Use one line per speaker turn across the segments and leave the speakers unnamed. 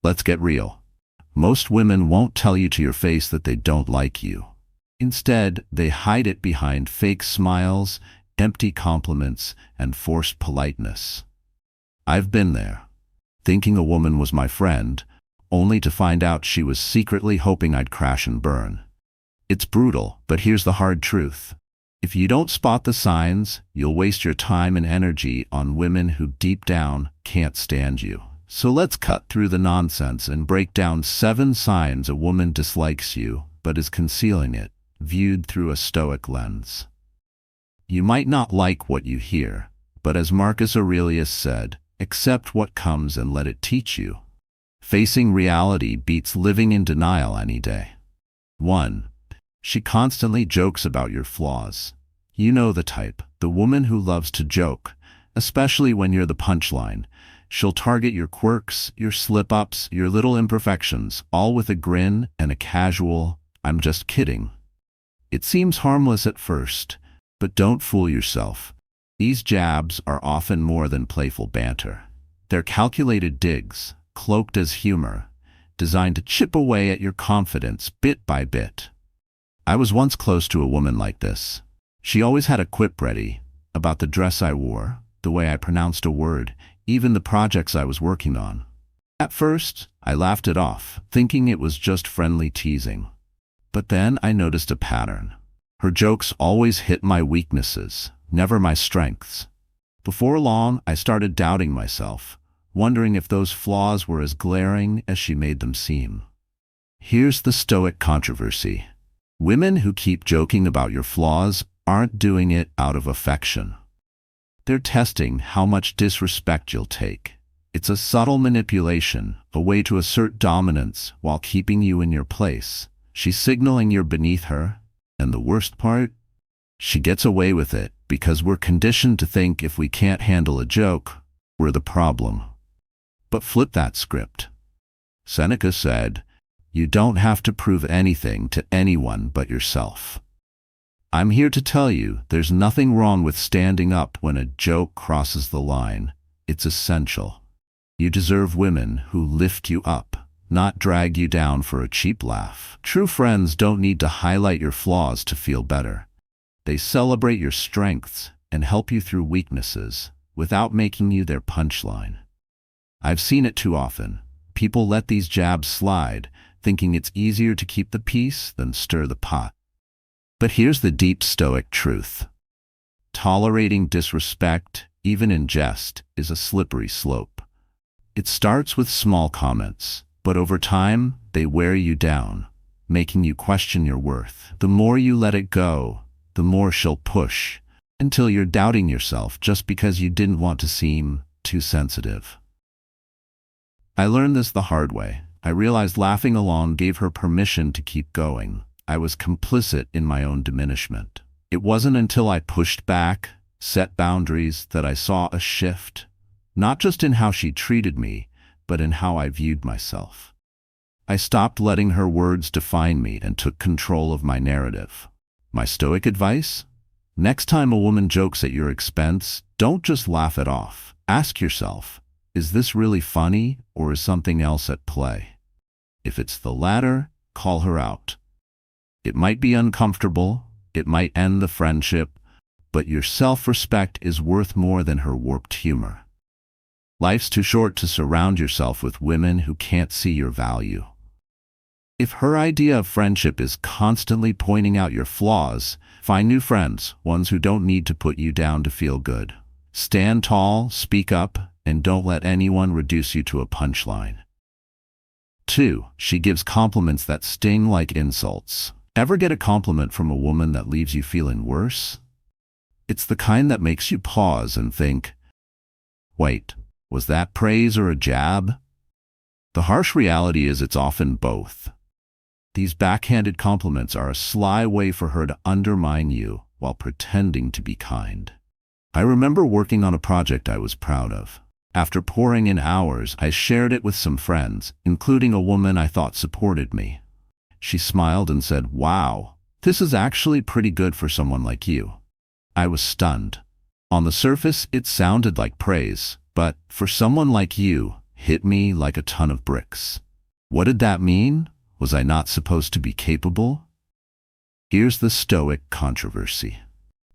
Let's get real. Most women won't tell you to your face that they don't like you. Instead, they hide it behind fake smiles, empty compliments, and forced politeness. I've been there, thinking a woman was my friend, only to find out she was secretly hoping I'd crash and burn. It's brutal, but here's the hard truth. If you don't spot the signs, you'll waste your time and energy on women who deep down can't stand you. So let's cut through the nonsense and break down 7 signs a woman dislikes you, but is concealing it, viewed through a Stoic lens. You might not like what you hear, but as Marcus Aurelius said, accept what comes and let it teach you. Facing reality beats living in denial any day. 1. She constantly jokes about your flaws. You know the type, the woman who loves to joke, especially when you're the punchline. She'll target your quirks, your slip-ups, your little imperfections, all with a grin and a casual, "I'm just kidding." It seems harmless at first, but don't fool yourself. These jabs are often more than playful banter. They're calculated digs, cloaked as humor, designed to chip away at your confidence bit by bit. I was once close to a woman like this. She always had a quip ready about the dress I wore, the way I pronounced a word, even the projects I was working on. At first, I laughed it off, thinking it was just friendly teasing. But then I noticed a pattern. Her jokes always hit my weaknesses, never my strengths. Before long, I started doubting myself, wondering if those flaws were as glaring as she made them seem. Here's the Stoic controversy. Women who keep joking about your flaws aren't doing it out of affection. They're testing how much disrespect you'll take. It's a subtle manipulation, a way to assert dominance while keeping you in your place. She's signaling you're beneath her, and the worst part? She gets away with it because we're conditioned to think if we can't handle a joke, we're the problem. But flip that script. Seneca said, "You don't have to prove anything to anyone but yourself." I'm here to tell you there's nothing wrong with standing up when a joke crosses the line. It's essential. You deserve women who lift you up, not drag you down for a cheap laugh. True friends don't need to highlight your flaws to feel better. They celebrate your strengths and help you through weaknesses without making you their punchline. I've seen it too often. People let these jabs slide, thinking it's easier to keep the peace than stir the pot. But here's the deep Stoic truth. Tolerating disrespect, even in jest, is a slippery slope. It starts with small comments, but over time, they wear you down, making you question your worth. The more you let it go, the more she'll push, until you're doubting yourself just because you didn't want to seem too sensitive. I learned this the hard way. I realized laughing along gave her permission to keep going. I was complicit in my own diminishment. It wasn't until I pushed back, set boundaries, that I saw a shift, not just in how she treated me, but in how I viewed myself. I stopped letting her words define me and took control of my narrative. My Stoic advice? Next time a woman jokes at your expense, don't just laugh it off. Ask yourself, is this really funny or is something else at play? If it's the latter, call her out. It might be uncomfortable, it might end the friendship, but your self-respect is worth more than her warped humor. Life's too short to surround yourself with women who can't see your value. If her idea of friendship is constantly pointing out your flaws, find new friends, ones who don't need to put you down to feel good. Stand tall, speak up, and don't let anyone reduce you to a punchline. 2. She gives compliments that sting like insults. Ever get a compliment from a woman that leaves you feeling worse? It's the kind that makes you pause and think, wait, was that praise or a jab? The harsh reality is it's often both. These backhanded compliments are a sly way for her to undermine you while pretending to be kind. I remember working on a project I was proud of. After pouring in hours, I shared it with some friends, including a woman I thought supported me. She smiled and said, "Wow, this is actually pretty good for someone like you." I was stunned. On the surface, it sounded like praise, but for someone like you, hit me like a ton of bricks. What did that mean? Was I not supposed to be capable? Here's the Stoic controversy.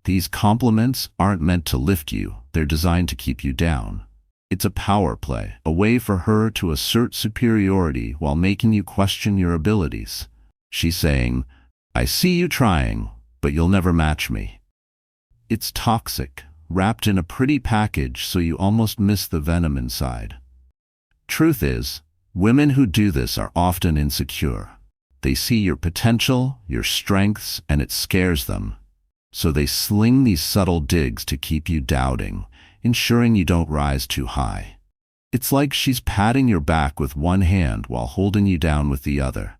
These compliments aren't meant to lift you, they're designed to keep you down. It's a power play, a way for her to assert superiority while making you question your abilities. She's saying, I see you trying, but you'll never match me. It's toxic, wrapped in a pretty package so you almost miss the venom inside. Truth is, women who do this are often insecure. They see your potential, your strengths, and it scares them. So they sling these subtle digs to keep you doubting, ensuring you don't rise too high. It's like she's patting your back with one hand while holding you down with the other.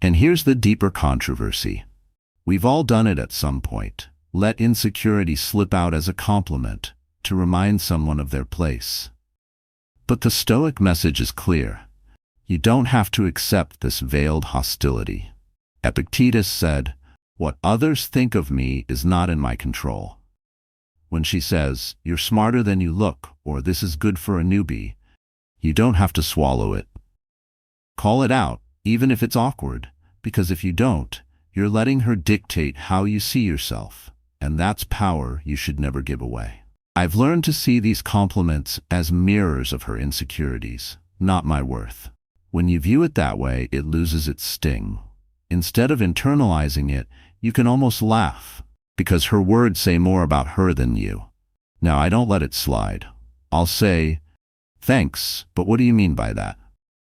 And here's the deeper controversy. We've all done it at some point. Let insecurity slip out as a compliment to remind someone of their place. But the Stoic message is clear. You don't have to accept this veiled hostility. Epictetus said, "What others think of me is not in my control." When she says, "You're smarter than you look," or "This is good for a newbie," you don't have to swallow it. Call it out, even if it's awkward, because if you don't, you're letting her dictate how you see yourself, and that's power you should never give away. I've learned to see these compliments as mirrors of her insecurities, not my worth. When you view it that way, it loses its sting. Instead of internalizing it, you can almost laugh, because her words say more about her than you. Now, I don't let it slide. I'll say, "Thanks, but what do you mean by that?"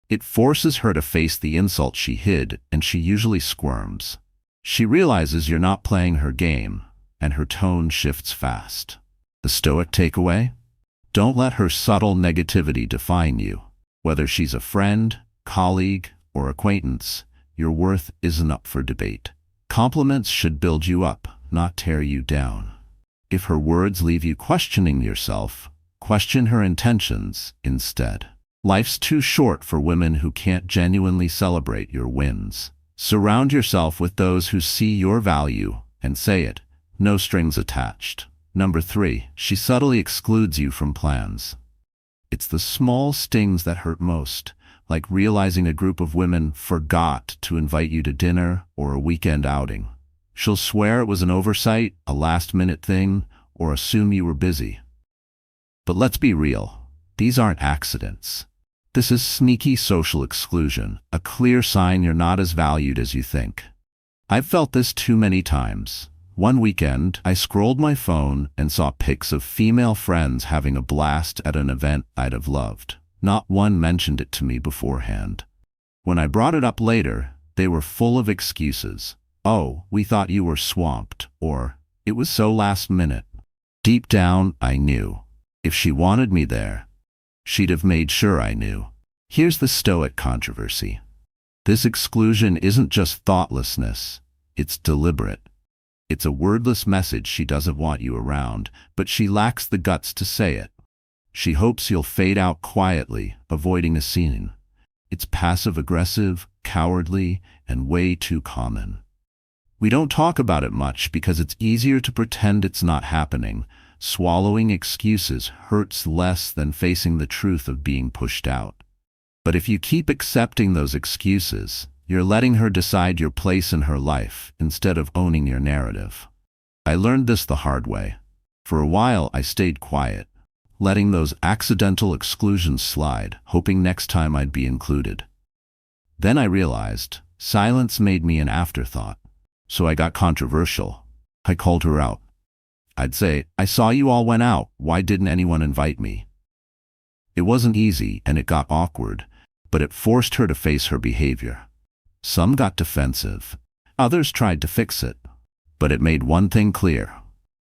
It forces her to face the insult she hid, and she usually squirms. She realizes you're not playing her game, and her tone shifts fast. The Stoic takeaway? Don't let her subtle negativity define you. Whether she's a friend, colleague, or acquaintance, your worth isn't up for debate. Compliments should build you up, not tear you down. If her words leave you questioning yourself, question her intentions instead. Life's too short for women who can't genuinely celebrate your wins. Surround yourself with those who see your value and say it, no strings attached. Number 3, she subtly excludes you from plans. It's the small stings that hurt most, like realizing a group of women forgot to invite you to dinner or a weekend outing. She'll swear it was an oversight, a last-minute thing, or assume you were busy. But let's be real, these aren't accidents. This is sneaky social exclusion, a clear sign you're not as valued as you think. I've felt this too many times. One weekend, I scrolled my phone and saw pics of female friends having a blast at an event I'd have loved. Not one mentioned it to me beforehand. When I brought it up later, they were full of excuses. "Oh, we thought you were swamped," or "It was so last minute." Deep down, I knew. If she wanted me there, she'd have made sure I knew. Here's the Stoic controversy. This exclusion isn't just thoughtlessness, it's deliberate. It's a wordless message she doesn't want you around, but she lacks the guts to say it. She hopes you'll fade out quietly, avoiding a scene. It's passive-aggressive, cowardly, and way too common. We don't talk about it much because it's easier to pretend it's not happening. Swallowing excuses hurts less than facing the truth of being pushed out. But if you keep accepting those excuses, you're letting her decide your place in her life instead of owning your narrative. I learned this the hard way. For a while, I stayed quiet, letting those accidental exclusions slide, hoping next time I'd be included. Then I realized silence made me an afterthought. So I got controversial. I called her out. I'd say, "I saw you all went out. Why didn't anyone invite me?" It wasn't easy and it got awkward, but it forced her to face her behavior. Some got defensive. Others tried to fix it. But it made one thing clear.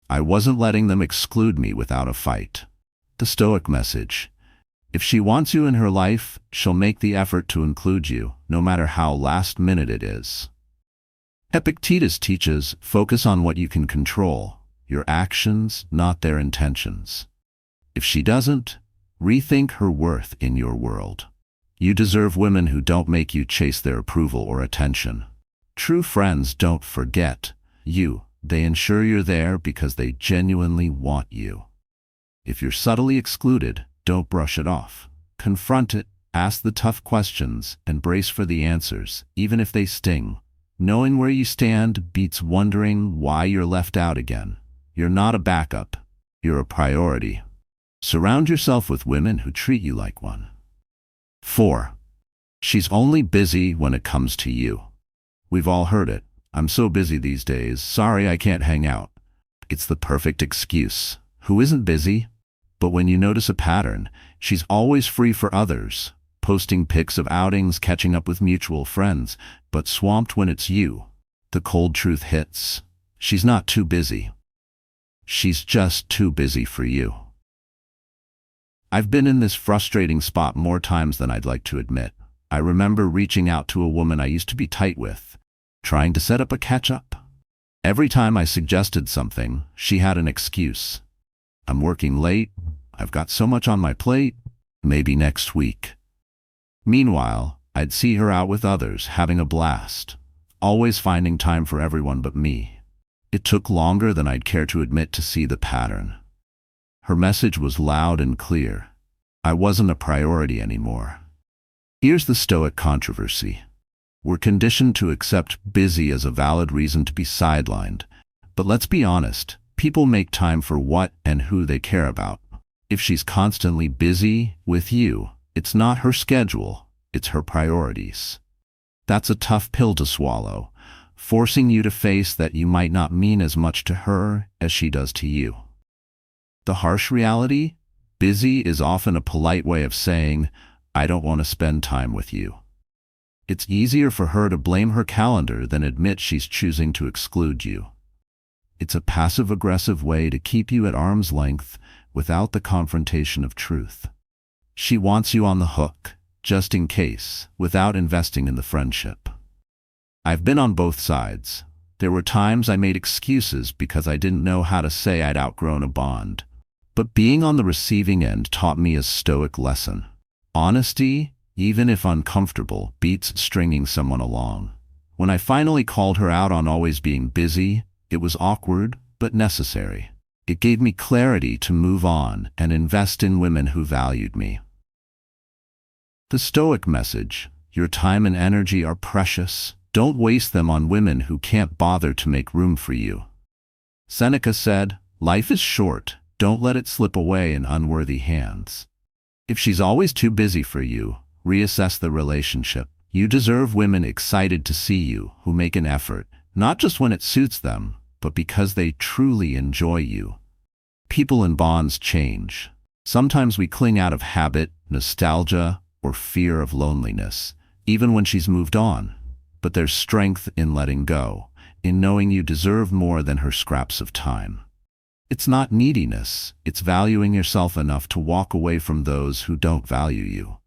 I wasn't letting them exclude me without a fight. The Stoic message. If she wants you in her life, she'll make the effort to include you, no matter how last minute it is. Epictetus teaches, focus on what you can control, your actions, not their intentions. If she doesn't, rethink her worth in your world. You deserve women who don't make you chase their approval or attention. True friends don't forget you. They ensure you're there because they genuinely want you. If you're subtly excluded, don't brush it off. Confront it, ask the tough questions, and brace for the answers, even if they sting. Knowing where you stand beats wondering why you're left out again. You're not a backup. You're a priority. Surround yourself with women who treat you like one. 4. She's only busy when it comes to you. We've all heard it. I'm so busy these days. Sorry, I can't hang out. It's the perfect excuse. Who isn't busy? But when you notice a pattern, she's always free for others, posting pics of outings, catching up with mutual friends, but swamped when it's you. The cold truth hits. She's not too busy. She's just too busy for you. I've been in this frustrating spot more times than I'd like to admit. I remember reaching out to a woman I used to be tight with, trying to set up a catch-up. Every time I suggested something, she had an excuse. I'm working late. I've got so much on my plate. Maybe next week. Meanwhile, I'd see her out with others, having a blast, always finding time for everyone but me. It took longer than I'd care to admit to see the pattern. Her message was loud and clear. I wasn't a priority anymore. Here's the Stoic controversy. We're conditioned to accept busy as a valid reason to be sidelined. But let's be honest, people make time for what and who they care about. If she's constantly busy with you, it's not her schedule, it's her priorities. That's a tough pill to swallow, forcing you to face that you might not mean as much to her as she does to you. The harsh reality? Busy is often a polite way of saying, I don't want to spend time with you. It's easier for her to blame her calendar than admit she's choosing to exclude you. It's a passive-aggressive way to keep you at arm's length without the confrontation of truth. She wants you on the hook, just in case, without investing in the friendship. I've been on both sides. There were times I made excuses because I didn't know how to say I'd outgrown a bond. But being on the receiving end taught me a Stoic lesson. Honesty, even if uncomfortable, beats stringing someone along. When I finally called her out on always being busy, it was awkward, but necessary. It gave me clarity to move on and invest in women who valued me. The Stoic message: your time and energy are precious. Don't waste them on women who can't bother to make room for you. Seneca said, life is short. Don't let it slip away in unworthy hands. If she's always too busy for you, reassess the relationship. You deserve women excited to see you, who make an effort, not just when it suits them, but because they truly enjoy you. People and bonds change. Sometimes we cling out of habit, nostalgia, or fear of loneliness, even when she's moved on. But there's strength in letting go, in knowing you deserve more than her scraps of time. It's not neediness, it's valuing yourself enough to walk away from those who don't value you.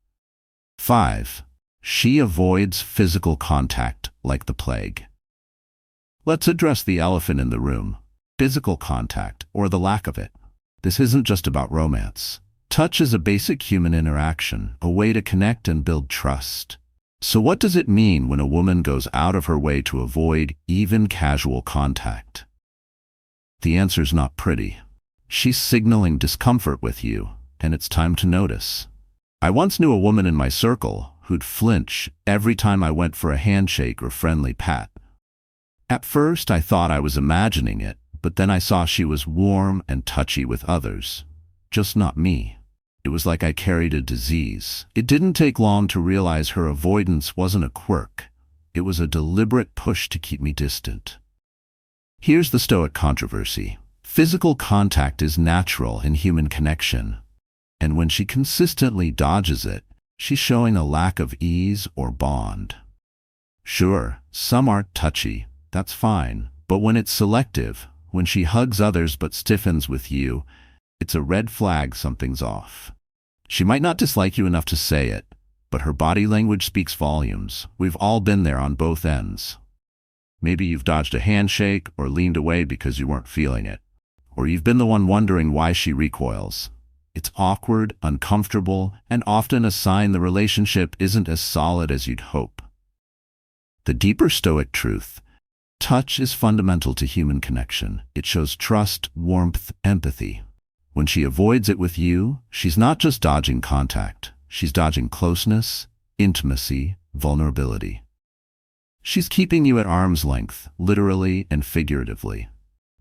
5. She avoids physical contact like the plague. Let's address the elephant in the room: physical contact, or the lack of it. This isn't just about romance. Touch is a basic human interaction, a way to connect and build trust. So what does it mean when a woman goes out of her way to avoid even casual contact? The answer's not pretty. She's signaling discomfort with you, and it's time to notice. I once knew a woman in my circle who'd flinch every time I went for a handshake or friendly pat. At first, I thought I was imagining it, but then I saw she was warm and touchy with others, just not me. It was like I carried a disease. It didn't take long to realize her avoidance wasn't a quirk. It was a deliberate push to keep me distant. Here's the Stoic controversy. Physical contact is natural in human connection, and when she consistently dodges it, she's showing a lack of ease or bond. Sure, some aren't touchy, that's fine, but when it's selective, when she hugs others but stiffens with you, it's a red flag something's off. She might not dislike you enough to say it, but her body language speaks volumes. We've all been there on both ends. Maybe you've dodged a handshake or leaned away because you weren't feeling it. Or you've been the one wondering why she recoils. It's awkward, uncomfortable, and often a sign the relationship isn't as solid as you'd hope. The deeper Stoic truth: touch is fundamental to human connection. It shows trust, warmth, empathy. When she avoids it with you, she's not just dodging contact. She's dodging closeness, intimacy, vulnerability. She's keeping you at arm's length, literally and figuratively.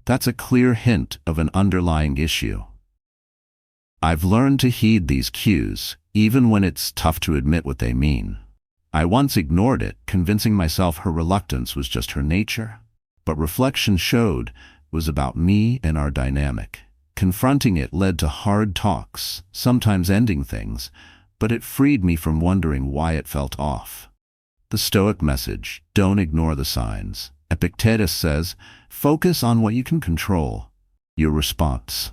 That's a clear hint of an underlying issue. I've learned to heed these cues, even when it's tough to admit what they mean. I once ignored it, convincing myself her reluctance was just her nature. But reflection showed it was about me and our dynamic. Confronting it led to hard talks, sometimes ending things, but it freed me from wondering why it felt off. The Stoic message, don't ignore the signs. Epictetus says, focus on what you can control. Your response.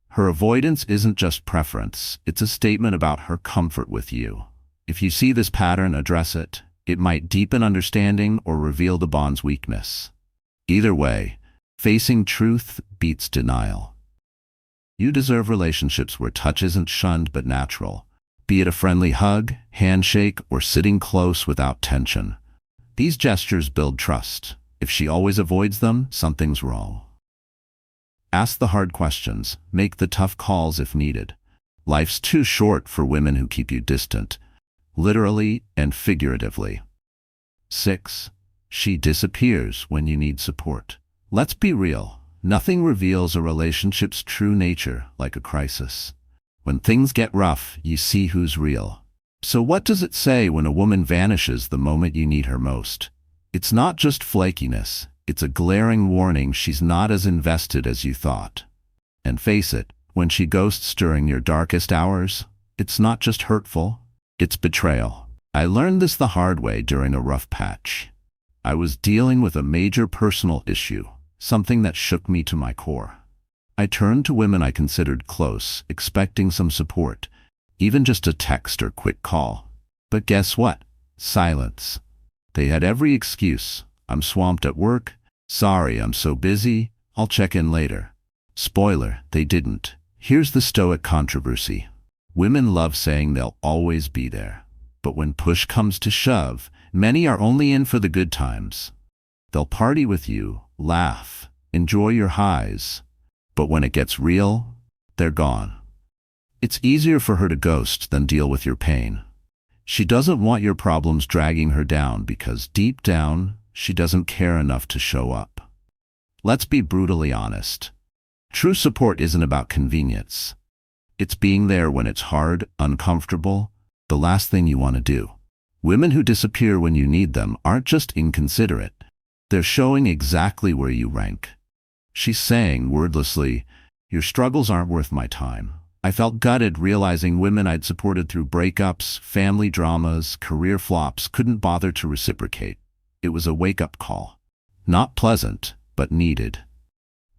Her avoidance isn't just preference, it's a statement about her comfort with you. If you see this pattern, address it. It might deepen understanding or reveal the bond's weakness. Either way, facing truth beats denial. You deserve relationships where touch isn't shunned but natural, be it a friendly hug, handshake, or sitting close without tension. These gestures build trust. If she always avoids them, something's wrong. Ask the hard questions, make the tough calls if needed. Life's too short for women who keep you distant, literally and figuratively. 6. She disappears when you need support. Let's be real. Nothing reveals a relationship's true nature like a crisis. When things get rough, you see who's real. So what does it say when a woman vanishes the moment you need her most? It's not just flakiness, it's a glaring warning she's not as invested as you thought. And face it, when she ghosts during your darkest hours, it's not just hurtful, it's betrayal. I learned this the hard way during a rough patch. I was dealing with a major personal issue, something that shook me to my core. I turned to women I considered close, expecting some support, even just a text or quick call. But guess what? Silence. They had every excuse. I'm swamped at work. Sorry, I'm so busy. I'll check in later. Spoiler, they didn't. Here's the Stoic controversy. Women love saying they'll always be there. But when push comes to shove, many are only in for the good times. They'll party with you, laugh, enjoy your highs. But when it gets real, they're gone. It's easier for her to ghost than deal with your pain. She doesn't want your problems dragging her down because deep down, she doesn't care enough to show up. Let's be brutally honest. True support isn't about convenience. It's being there when it's hard, uncomfortable, the last thing you want to do. Women who disappear when you need them aren't just inconsiderate. They're showing exactly where you rank. She's saying, wordlessly, your struggles aren't worth my time. I felt gutted realizing women I'd supported through breakups, family dramas, career flops couldn't bother to reciprocate. It was a wake-up call. Not pleasant, but needed.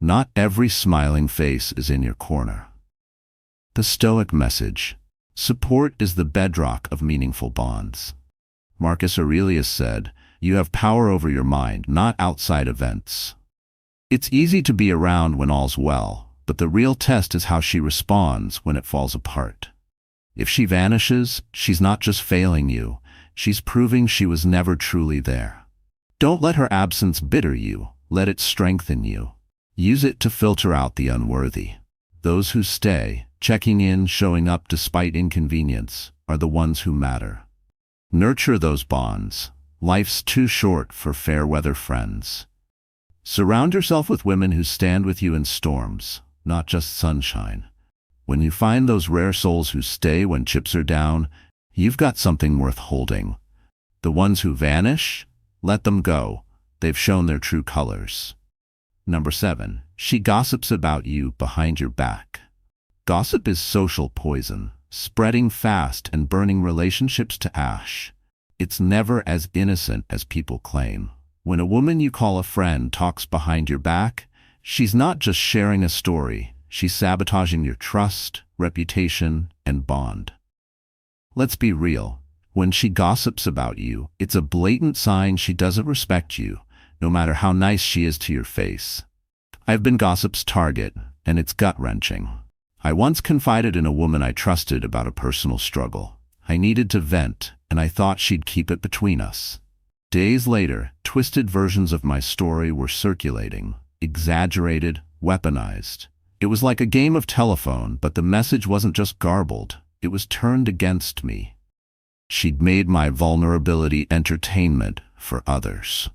Not every smiling face is in your corner. The Stoic message. Support is the bedrock of meaningful bonds. Marcus Aurelius said, you have power over your mind, not outside events. It's easy to be around when all's well, but the real test is how she responds when it falls apart. If she vanishes, she's not just failing you, she's proving she was never truly there. Don't let her absence bitter you, let it strengthen you. Use it to filter out the unworthy. Those who stay, checking in, showing up despite inconvenience, are the ones who matter. Nurture those bonds. Life's too short for fair-weather friends. Surround yourself with women who stand with you in storms, not just sunshine. When you find those rare souls who stay when chips are down, you've got something worth holding. The ones who vanish, let them go. They've shown their true colors. Number 7. She gossips about you behind your back. Gossip is social poison, spreading fast and burning relationships to ash. It's never as innocent as people claim. When a woman you call a friend talks behind your back, she's not just sharing a story, she's sabotaging your trust, reputation, and bond. Let's be real. When she gossips about you, it's a blatant sign she doesn't respect you, no matter how nice she is to your face. I've been gossip's target, and it's gut-wrenching. I once confided in a woman I trusted about a personal struggle. I needed to vent, and I thought she'd keep it between us. Days later, twisted versions of my story were circulating, exaggerated, weaponized. It was like a game of telephone, but the message wasn't just garbled. it was turned against me. She'd made my vulnerability entertainment for others.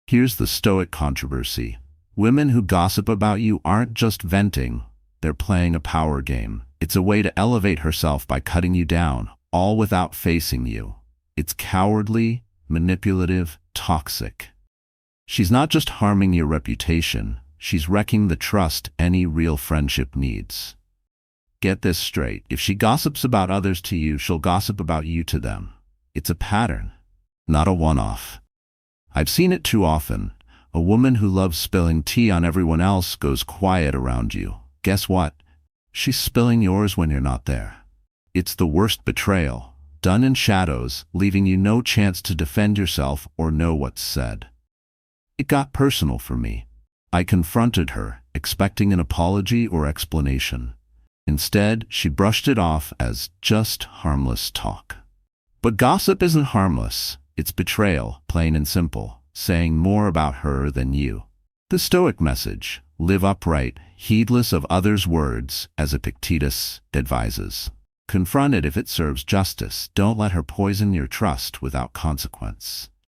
Here's the Stoic controversy. Women who gossip about you aren't just venting, they're playing a power game. It's a way to elevate herself by cutting you down, all without facing you. It's cowardly, manipulative, toxic. She's not just harming your reputation, she's wrecking the trust any real friendship needs. Get this straight. If she gossips about others to you, she'll gossip about you to them. It's a pattern, not a one-off. I've seen it too often. A woman who loves spilling tea on everyone else goes quiet around you. Guess what? She's spilling yours when you're not there. It's the worst betrayal, done in shadows, leaving you no chance to defend yourself or know what's said. It got personal for me. I confronted her, expecting an apology or explanation. Instead, she brushed it off as just harmless talk. But gossip isn't harmless. It's betrayal, plain and simple, saying more about her than you. The Stoic message: live upright, heedless of others' words, as Epictetus advises. Confront it if it serves justice. Don't let her poison your trust without consequence.